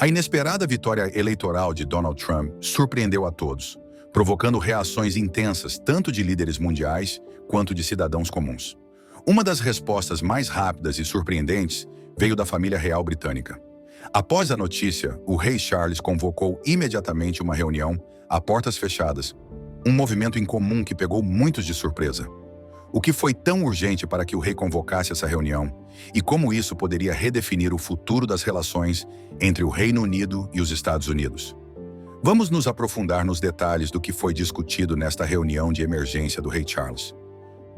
A inesperada vitória eleitoral de Donald Trump surpreendeu a todos, provocando reações intensas tanto de líderes mundiais quanto de cidadãos comuns. Uma das respostas mais rápidas e surpreendentes veio da família real britânica. Após a notícia, o rei Charles convocou imediatamente uma reunião a portas fechadas, um movimento incomum que pegou muitos de surpresa. O que foi tão urgente para que o rei convocasse essa reunião e como isso poderia redefinir o futuro das relações entre o Reino Unido e os Estados Unidos? Vamos nos aprofundar nos detalhes do que foi discutido nesta reunião de emergência do rei Charles.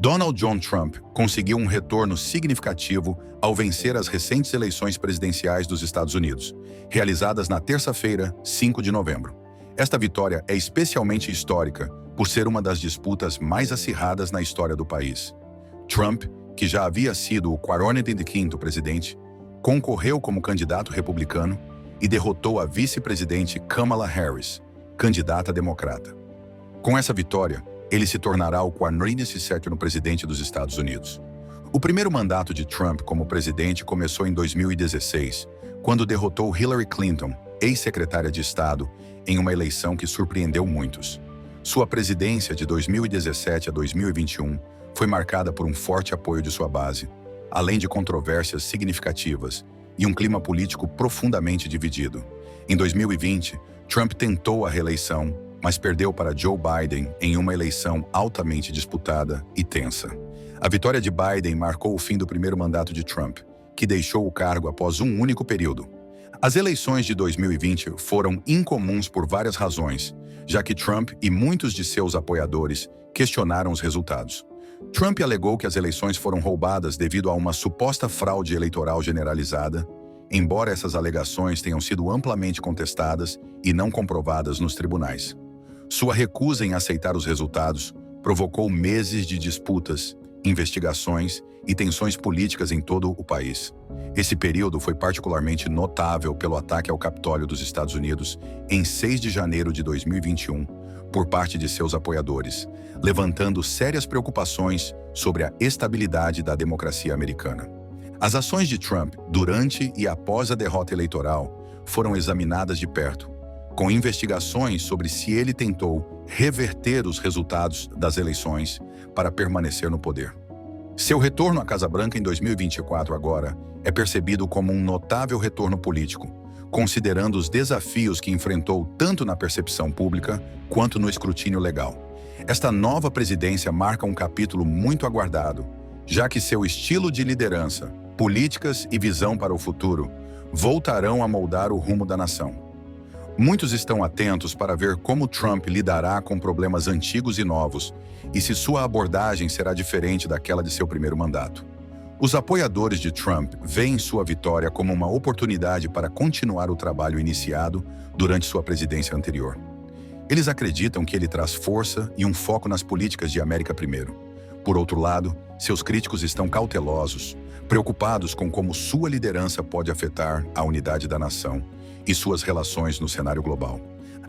Donald John Trump conseguiu um retorno significativo ao vencer as recentes eleições presidenciais dos Estados Unidos, realizadas na terça-feira, 5 de novembro. Esta vitória é especialmente histórica por ser uma das disputas mais acirradas na história do país. Trump, que já havia sido o 45º presidente, concorreu como candidato republicano e derrotou a vice-presidente Kamala Harris, candidata democrata. Com essa vitória, ele se tornará o 47º presidente dos Estados Unidos. O primeiro mandato de Trump como presidente começou em 2016, quando derrotou Hillary Clinton, ex-secretária de Estado, em uma eleição que surpreendeu muitos. Sua presidência de 2017 a 2021 foi marcada por um forte apoio de sua base, além de controvérsias significativas e um clima político profundamente dividido. Em 2020, Trump tentou a reeleição, mas perdeu para Joe Biden em uma eleição altamente disputada e tensa. A vitória de Biden marcou o fim do primeiro mandato de Trump, que deixou o cargo após um único período. As eleições de 2020 foram incomuns por várias razões, já que Trump e muitos de seus apoiadores questionaram os resultados. Trump alegou que as eleições foram roubadas devido a uma suposta fraude eleitoral generalizada, embora essas alegações tenham sido amplamente contestadas e não comprovadas nos tribunais. Sua recusa em aceitar os resultados provocou meses de disputas, investigações e tensões políticas em todo o país. Esse período foi particularmente notável pelo ataque ao Capitólio dos Estados Unidos em 6 de janeiro de 2021, por parte de seus apoiadores, levantando sérias preocupações sobre a estabilidade da democracia americana. As ações de Trump durante e após a derrota eleitoral foram examinadas de perto, com investigações sobre se ele tentou reverter os resultados das eleições para permanecer no poder. Seu retorno à Casa Branca em 2024 agora é percebido como um notável retorno político, considerando os desafios que enfrentou tanto na percepção pública quanto no escrutínio legal. Esta nova presidência marca um capítulo muito aguardado, já que seu estilo de liderança, políticas e visão para o futuro voltarão a moldar o rumo da nação. Muitos estão atentos para ver como Trump lidará com problemas antigos e novos e se sua abordagem será diferente daquela de seu primeiro mandato. Os apoiadores de Trump veem sua vitória como uma oportunidade para continuar o trabalho iniciado durante sua presidência anterior. Eles acreditam que ele traz força e um foco nas políticas de América primeiro. Por outro lado, seus críticos estão cautelosos, preocupados com como sua liderança pode afetar a unidade da nação e suas relações no cenário global.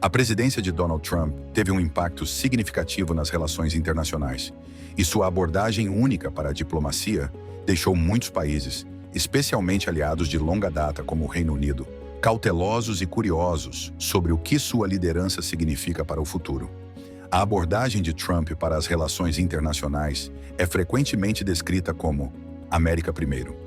A presidência de Donald Trump teve um impacto significativo nas relações internacionais, e sua abordagem única para a diplomacia deixou muitos países, especialmente aliados de longa data como o Reino Unido, cautelosos e curiosos sobre o que sua liderança significa para o futuro. A abordagem de Trump para as relações internacionais é frequentemente descrita como América primeiro.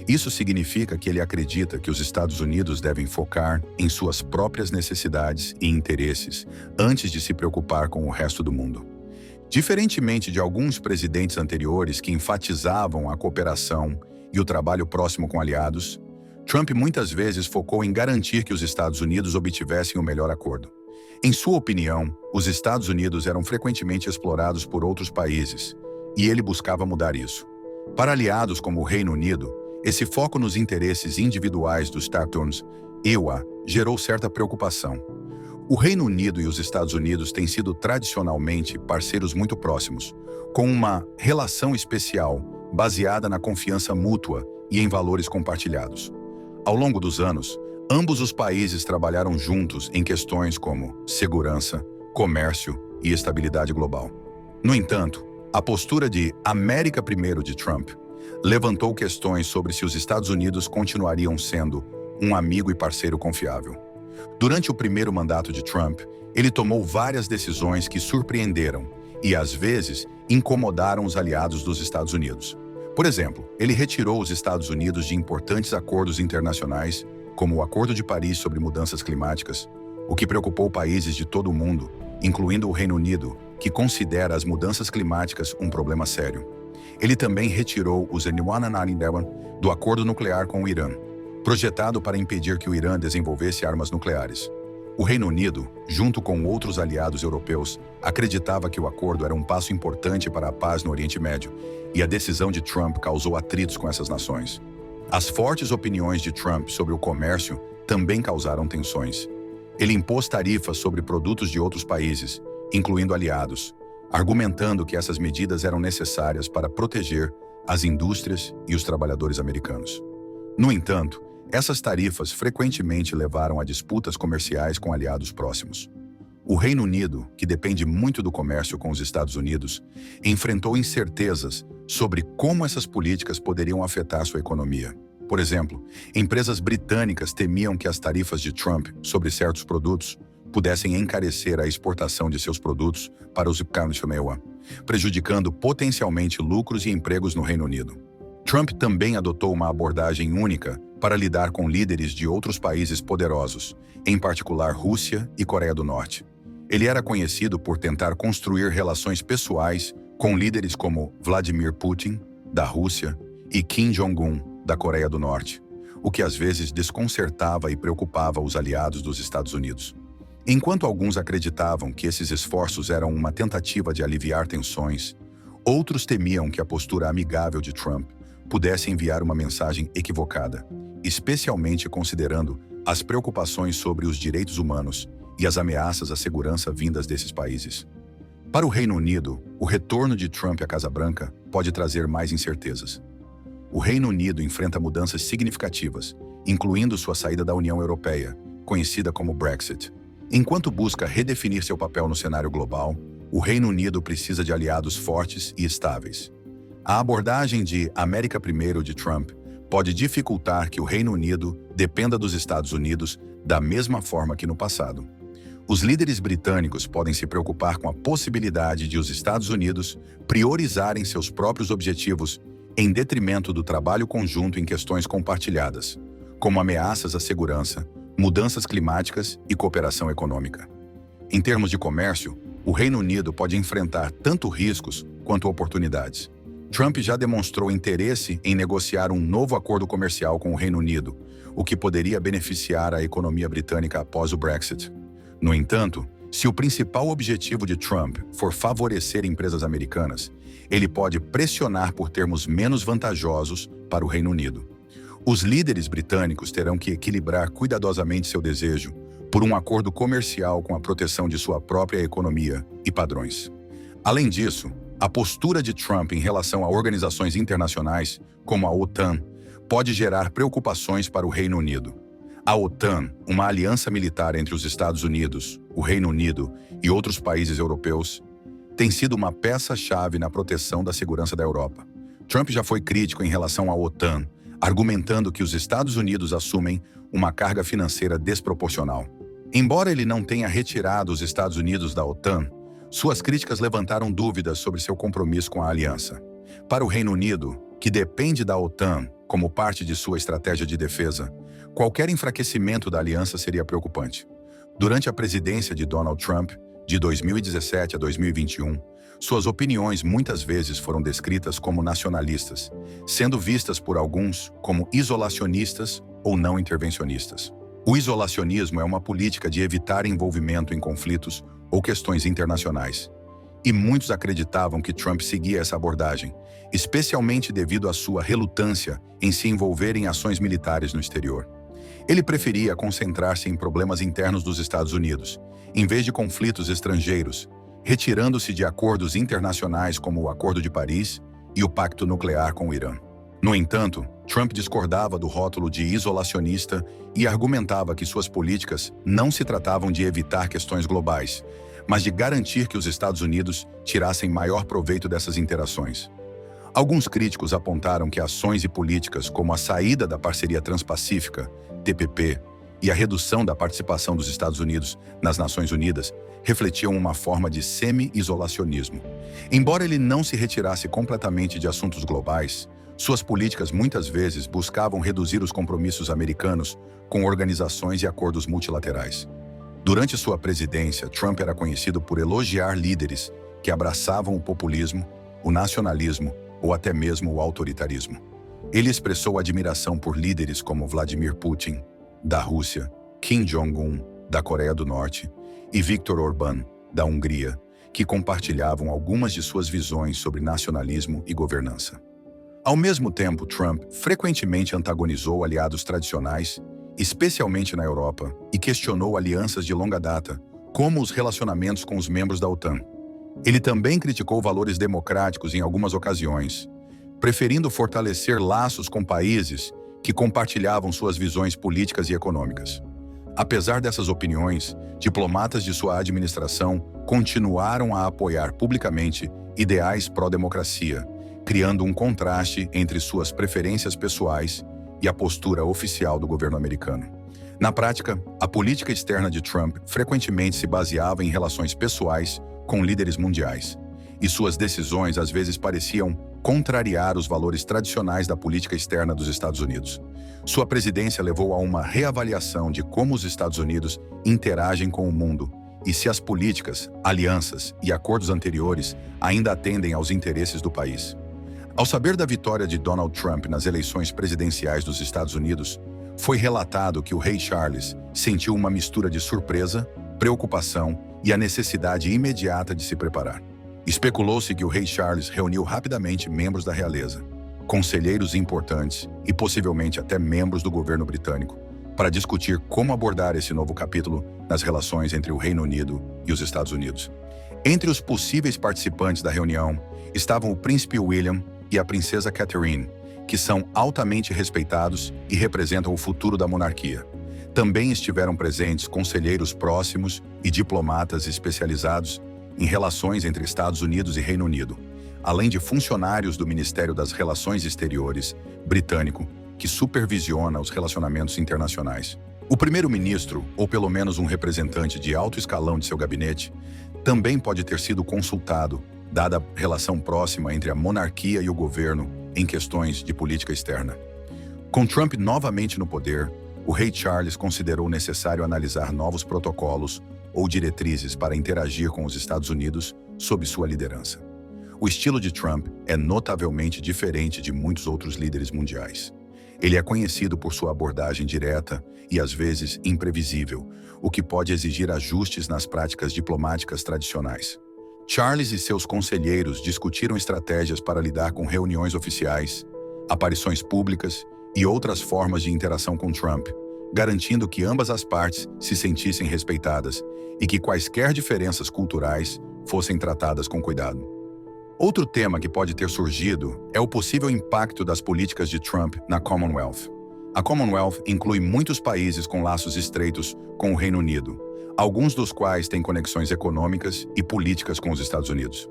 Isso significa que ele acredita que os Estados Unidos devem focar em suas próprias necessidades e interesses antes de se preocupar com o resto do mundo. Diferentemente de alguns presidentes anteriores que enfatizavam a cooperação e o trabalho próximo com aliados, Trump muitas vezes focou em garantir que os Estados Unidos obtivessem o melhor acordo. Em sua opinião, os Estados Unidos eram frequentemente explorados por outros países, e ele buscava mudar isso. Para aliados como o Reino Unido, esse foco nos interesses individuais dos Statons EUA gerou certa preocupação. O Reino Unido e os Estados Unidos têm sido tradicionalmente parceiros muito próximos, com uma relação especial baseada na confiança mútua e em valores compartilhados. Ao longo dos anos, ambos os países trabalharam juntos em questões como segurança, comércio e estabilidade global. No entanto, a postura de América primeiro de Trump levantou questões sobre se os Estados Unidos continuariam sendo um amigo e parceiro confiável. Durante o primeiro mandato de Trump, ele tomou várias decisões que surpreenderam e, às vezes, incomodaram os aliados dos Estados Unidos. Por exemplo, ele retirou os Estados Unidos de importantes acordos internacionais, como o Acordo de Paris sobre mudanças climáticas, o que preocupou países de todo o mundo, incluindo o Reino Unido, que considera as mudanças climáticas um problema sério. Ele também retirou os N197 do acordo nuclear com o Irã, projetado para impedir que o Irã desenvolvesse armas nucleares. O Reino Unido, junto com outros aliados europeus, acreditava que o acordo era um passo importante para a paz no Oriente Médio, e a decisão de Trump causou atritos com essas nações. As fortes opiniões de Trump sobre o comércio também causaram tensões. Ele impôs tarifas sobre produtos de outros países, incluindo aliados, argumentando que essas medidas eram necessárias para proteger as indústrias e os trabalhadores americanos. No entanto, essas tarifas frequentemente levaram a disputas comerciais com aliados próximos. O Reino Unido, que depende muito do comércio com os Estados Unidos, enfrentou incertezas sobre como essas políticas poderiam afetar sua economia. Por exemplo, empresas britânicas temiam que as tarifas de Trump sobre certos produtos pudessem encarecer a exportação de seus produtos para os Estados Unidos, prejudicando potencialmente lucros e empregos no Reino Unido. Trump também adotou uma abordagem única para lidar com líderes de outros países poderosos, em particular Rússia e Coreia do Norte. Ele era conhecido por tentar construir relações pessoais com líderes como Vladimir Putin, da Rússia, e Kim Jong-un, da Coreia do Norte, o que às vezes desconcertava e preocupava os aliados dos Estados Unidos. Enquanto alguns acreditavam que esses esforços eram uma tentativa de aliviar tensões, outros temiam que a postura amigável de Trump pudesse enviar uma mensagem equivocada, especialmente considerando as preocupações sobre os direitos humanos e as ameaças à segurança vindas desses países. Para o Reino Unido, o retorno de Trump à Casa Branca pode trazer mais incertezas. O Reino Unido enfrenta mudanças significativas, incluindo sua saída da União Europeia, conhecida como Brexit. Enquanto busca redefinir seu papel no cenário global, o Reino Unido precisa de aliados fortes e estáveis. A abordagem de América Primeiro de Trump pode dificultar que o Reino Unido dependa dos Estados Unidos da mesma forma que no passado. Os líderes britânicos podem se preocupar com a possibilidade de os Estados Unidos priorizarem seus próprios objetivos em detrimento do trabalho conjunto em questões compartilhadas, como ameaças à segurança, mudanças climáticas e cooperação econômica. Em termos de comércio, o Reino Unido pode enfrentar tanto riscos quanto oportunidades. Trump já demonstrou interesse em negociar um novo acordo comercial com o Reino Unido, o que poderia beneficiar a economia britânica após o Brexit. No entanto, se o principal objetivo de Trump for favorecer empresas americanas, ele pode pressionar por termos menos vantajosos para o Reino Unido. Os líderes britânicos terão que equilibrar cuidadosamente seu desejo por um acordo comercial com a proteção de sua própria economia e padrões. Além disso, a postura de Trump em relação a organizações internacionais, como a OTAN, pode gerar preocupações para o Reino Unido. A OTAN, uma aliança militar entre os Estados Unidos, o Reino Unido e outros países europeus, tem sido uma peça-chave na proteção da segurança da Europa. Trump já foi crítico em relação à OTAN, argumentando que os Estados Unidos assumem uma carga financeira desproporcional. Embora ele não tenha retirado os Estados Unidos da OTAN, suas críticas levantaram dúvidas sobre seu compromisso com a aliança. Para o Reino Unido, que depende da OTAN como parte de sua estratégia de defesa, qualquer enfraquecimento da aliança seria preocupante. Durante a presidência de Donald Trump, de 2017 a 2021, suas opiniões muitas vezes foram descritas como nacionalistas, sendo vistas por alguns como isolacionistas ou não intervencionistas. O isolacionismo é uma política de evitar envolvimento em conflitos ou questões internacionais. E muitos acreditavam que Trump seguia essa abordagem, especialmente devido à sua relutância em se envolver em ações militares no exterior. Ele preferia concentrar-se em problemas internos dos Estados Unidos, em vez de conflitos estrangeiros, retirando-se de acordos internacionais como o Acordo de Paris e o Pacto Nuclear com o Irã. No entanto, Trump discordava do rótulo de isolacionista e argumentava que suas políticas não se tratavam de evitar questões globais, mas de garantir que os Estados Unidos tirassem maior proveito dessas interações. Alguns críticos apontaram que ações e políticas como a saída da Parceria Transpacífica, TPP, e a redução da participação dos Estados Unidos nas Nações Unidas refletiam uma forma de semi-isolacionismo. Embora ele não se retirasse completamente de assuntos globais, suas políticas muitas vezes buscavam reduzir os compromissos americanos com organizações e acordos multilaterais. Durante sua presidência, Trump era conhecido por elogiar líderes que abraçavam o populismo, o nacionalismo ou até mesmo o autoritarismo. Ele expressou admiração por líderes como Vladimir Putin, da Rússia, Kim Jong-un, da Coreia do Norte, e Viktor Orbán, da Hungria, que compartilhavam algumas de suas visões sobre nacionalismo e governança. Ao mesmo tempo, Trump frequentemente antagonizou aliados tradicionais, especialmente na Europa, e questionou alianças de longa data, como os relacionamentos com os membros da OTAN. Ele também criticou valores democráticos em algumas ocasiões, preferindo fortalecer laços com países que compartilhavam suas visões políticas e econômicas. Apesar dessas opiniões, diplomatas de sua administração continuaram a apoiar publicamente ideais pró-democracia, criando um contraste entre suas preferências pessoais e a postura oficial do governo americano. Na prática, a política externa de Trump frequentemente se baseava em relações pessoais com líderes mundiais, e suas decisões às vezes pareciam contrariar os valores tradicionais da política externa dos Estados Unidos. Sua presidência levou a uma reavaliação de como os Estados Unidos interagem com o mundo e se as políticas, alianças e acordos anteriores ainda atendem aos interesses do país. Ao saber da vitória de Donald Trump nas eleições presidenciais dos Estados Unidos, foi relatado que o rei Charles sentiu uma mistura de surpresa, preocupação e a necessidade imediata de se preparar. Especulou-se que o rei Charles reuniu rapidamente membros da realeza, conselheiros importantes e possivelmente até membros do governo britânico, para discutir como abordar esse novo capítulo nas relações entre o Reino Unido e os Estados Unidos. Entre os possíveis participantes da reunião estavam o príncipe William e a princesa Catherine, que são altamente respeitados e representam o futuro da monarquia. Também estiveram presentes conselheiros próximos e diplomatas especializados em relações entre Estados Unidos e Reino Unido, além de funcionários do Ministério das Relações Exteriores britânico, que supervisiona os relacionamentos internacionais. O primeiro-ministro, ou pelo menos um representante de alto escalão de seu gabinete, também pode ter sido consultado, dada a relação próxima entre a monarquia e o governo em questões de política externa. Com Trump novamente no poder, o rei Charles considerou necessário analisar novos protocolos ou diretrizes para interagir com os Estados Unidos sob sua liderança. O estilo de Trump é notavelmente diferente de muitos outros líderes mundiais. Ele é conhecido por sua abordagem direta e, às vezes, imprevisível, o que pode exigir ajustes nas práticas diplomáticas tradicionais. Charles e seus conselheiros discutiram estratégias para lidar com reuniões oficiais, aparições públicas e outras formas de interação com Trump, garantindo que ambas as partes se sentissem respeitadas e que quaisquer diferenças culturais fossem tratadas com cuidado. Outro tema que pode ter surgido é o possível impacto das políticas de Trump na Commonwealth. A Commonwealth inclui muitos países com laços estreitos com o Reino Unido, alguns dos quais têm conexões econômicas e políticas com os Estados Unidos.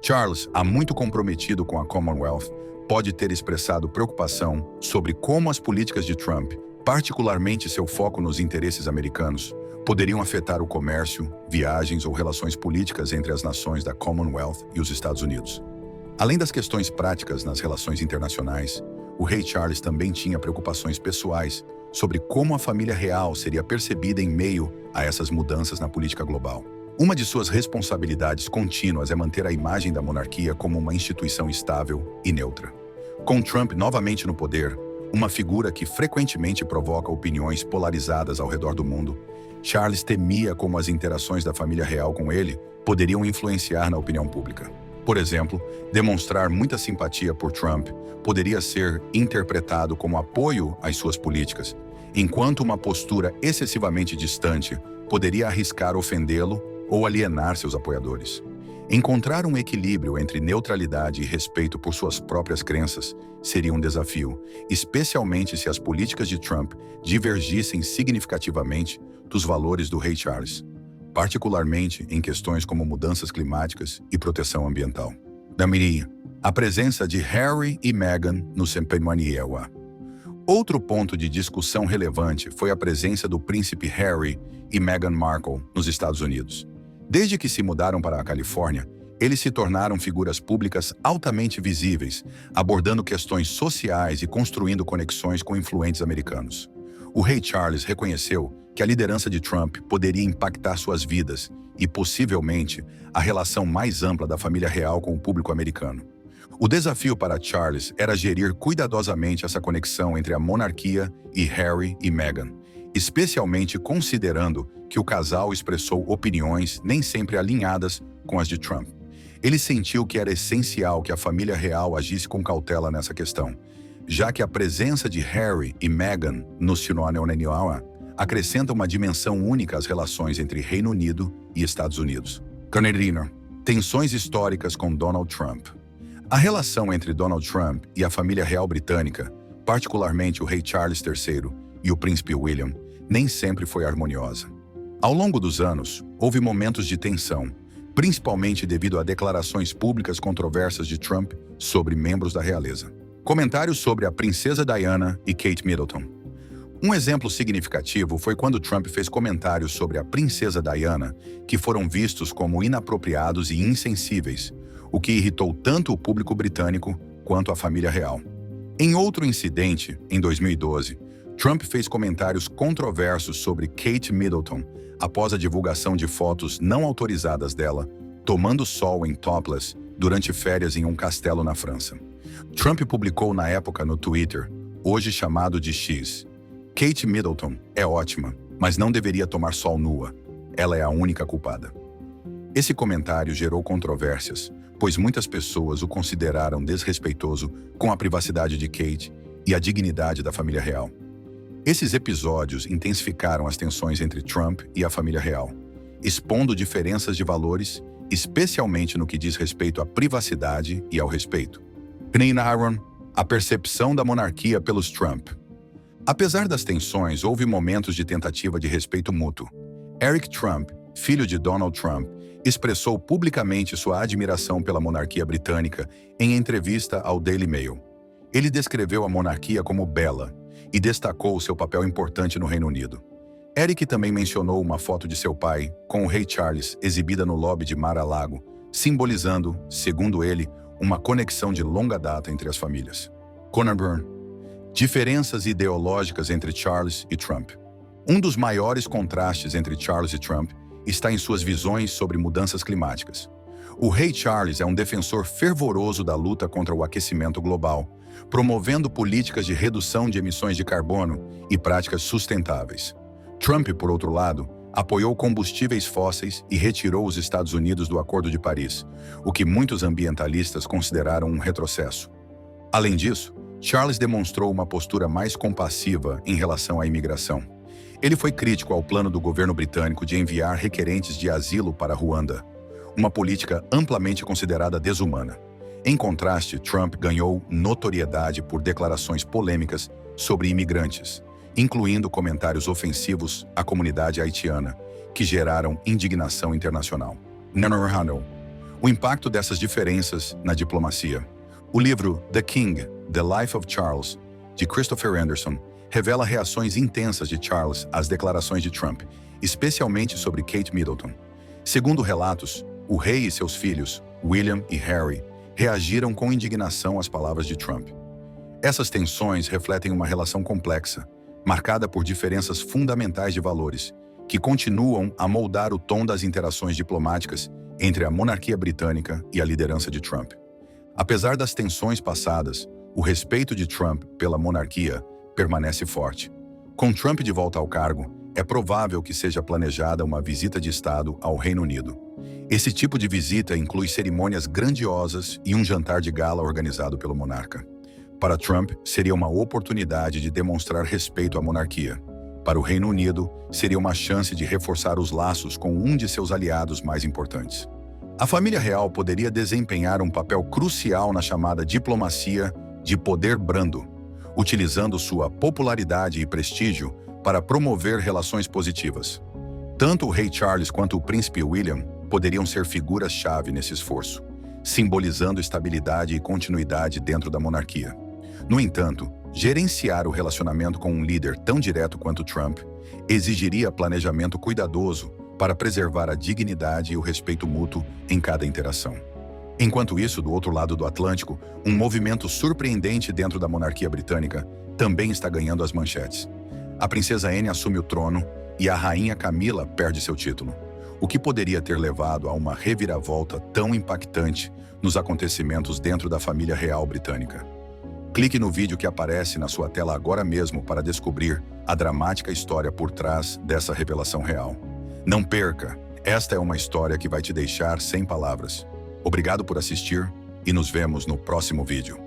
Charles, há muito comprometido com a Commonwealth, pode ter expressado preocupação sobre como as políticas de Trump, particularmente seu foco nos interesses americanos, poderiam afetar o comércio, viagens ou relações políticas entre as nações da Commonwealth e os Estados Unidos. Além das questões práticas nas relações internacionais, o rei Charles também tinha preocupações pessoais sobre como a família real seria percebida em meio a essas mudanças na política global. Uma de suas responsabilidades contínuas é manter a imagem da monarquia como uma instituição estável e neutra. Com Trump novamente no poder, uma figura que frequentemente provoca opiniões polarizadas ao redor do mundo, Charles temia como as interações da família real com ele poderiam influenciar na opinião pública. Por exemplo, demonstrar muita simpatia por Trump poderia ser interpretado como apoio às suas políticas, enquanto uma postura excessivamente distante poderia arriscar ofendê-lo ou alienar seus apoiadores. Encontrar um equilíbrio entre neutralidade e respeito por suas próprias crenças seria um desafio, especialmente se as políticas de Trump divergissem significativamente dos valores do rei Charles, particularmente em questões como mudanças climáticas e proteção ambiental. Namiri, a presença de Harry e Meghan no cerimonial. Outro ponto de discussão relevante foi a presença do príncipe Harry e Meghan Markle nos Estados Unidos. Desde que se mudaram para a Califórnia, eles se tornaram figuras públicas altamente visíveis, abordando questões sociais e construindo conexões com influentes americanos. O rei Charles reconheceu que a liderança de Trump poderia impactar suas vidas e, possivelmente, a relação mais ampla da família real com o público americano. O desafio para Charles era gerir cuidadosamente essa conexão entre a monarquia e Harry e Meghan, especialmente considerando que o casal expressou opiniões nem sempre alinhadas com as de Trump. Ele sentiu que era essencial que a família real agisse com cautela nessa questão, já que a presença de Harry e Meghan no cerimonial acrescenta uma dimensão única às relações entre Reino Unido e Estados Unidos. Canadina, tensões históricas com Donald Trump. A relação entre Donald Trump e a família real britânica, particularmente o rei Charles III e o príncipe William, nem sempre foi harmoniosa. Ao longo dos anos, houve momentos de tensão, principalmente devido a declarações públicas controversas de Trump sobre membros da realeza. Comentários sobre a princesa Diana e Kate Middleton. Um exemplo significativo foi quando Trump fez comentários sobre a princesa Diana que foram vistos como inapropriados e insensíveis, o que irritou tanto o público britânico quanto a família real. Em outro incidente, em 2012, Trump fez comentários controversos sobre Kate Middleton após a divulgação de fotos não autorizadas dela tomando sol em topless durante férias em um castelo na França. Trump publicou na época no Twitter, hoje chamado de X: Kate Middleton é ótima, mas não deveria tomar sol nua. Ela é a única culpada. Esse comentário gerou controvérsias, pois muitas pessoas o consideraram desrespeitoso com a privacidade de Kate e a dignidade da família real. Esses episódios intensificaram as tensões entre Trump e a família real, expondo diferenças de valores, especialmente no que diz respeito à privacidade e ao respeito. Aaron, a percepção da monarquia pelos Trump. Apesar das tensões, houve momentos de tentativa de respeito mútuo. Eric Trump, filho de Donald Trump, expressou publicamente sua admiração pela monarquia britânica em entrevista ao Daily Mail. Ele descreveu a monarquia como bela e destacou seu papel importante no Reino Unido. Eric também mencionou uma foto de seu pai com o rei Charles exibida no lobby de Mar-a-Lago, simbolizando, segundo ele, uma conexão de longa data entre as famílias. Conan Byrne. Diferenças ideológicas entre Charles e Trump. Um dos maiores contrastes entre Charles e Trump está em suas visões sobre mudanças climáticas. O rei Charles é um defensor fervoroso da luta contra o aquecimento global, promovendo políticas de redução de emissões de carbono e práticas sustentáveis. Trump, por outro lado, apoiou combustíveis fósseis e retirou os Estados Unidos do Acordo de Paris, o que muitos ambientalistas consideraram um retrocesso. Além disso, Charles demonstrou uma postura mais compassiva em relação à imigração. Ele foi crítico ao plano do governo britânico de enviar requerentes de asilo para Ruanda, uma política amplamente considerada desumana. Em contraste, Trump ganhou notoriedade por declarações polêmicas sobre imigrantes, incluindo comentários ofensivos à comunidade haitiana, que geraram indignação internacional. O impacto dessas diferenças na diplomacia. O livro The King, The Life of Charles, de Christopher Anderson, revela reações intensas de Charles às declarações de Trump, especialmente sobre Kate Middleton. Segundo relatos, o rei e seus filhos, William e Harry, reagiram com indignação às palavras de Trump. Essas tensões refletem uma relação complexa, marcada por diferenças fundamentais de valores, que continuam a moldar o tom das interações diplomáticas entre a monarquia britânica e a liderança de Trump. Apesar das tensões passadas, o respeito de Trump pela monarquia permanece forte. Com Trump de volta ao cargo, é provável que seja planejada uma visita de Estado ao Reino Unido. Esse tipo de visita inclui cerimônias grandiosas e um jantar de gala organizado pelo monarca. Para Trump, seria uma oportunidade de demonstrar respeito à monarquia. Para o Reino Unido, seria uma chance de reforçar os laços com um de seus aliados mais importantes. A família real poderia desempenhar um papel crucial na chamada diplomacia de poder brando, utilizando sua popularidade e prestígio para promover relações positivas. Tanto o rei Charles quanto o príncipe William poderiam ser figuras-chave nesse esforço. simbolizando estabilidade e continuidade dentro da monarquia. No entanto, gerenciar o relacionamento com um líder tão direto quanto Trump exigiria planejamento cuidadoso para preservar a dignidade e o respeito mútuo em cada interação. Enquanto isso, do outro lado do Atlântico, um movimento surpreendente dentro da monarquia britânica também está ganhando as manchetes. A princesa Anne assume o trono e a rainha Camila perde seu título, o que poderia ter levado a uma reviravolta tão impactante nos acontecimentos dentro da família real britânica. Clique no vídeo que aparece na sua tela agora mesmo para descobrir a dramática história por trás dessa revelação real. Não perca, esta é uma história que vai te deixar sem palavras. Obrigado por assistir e nos vemos no próximo vídeo.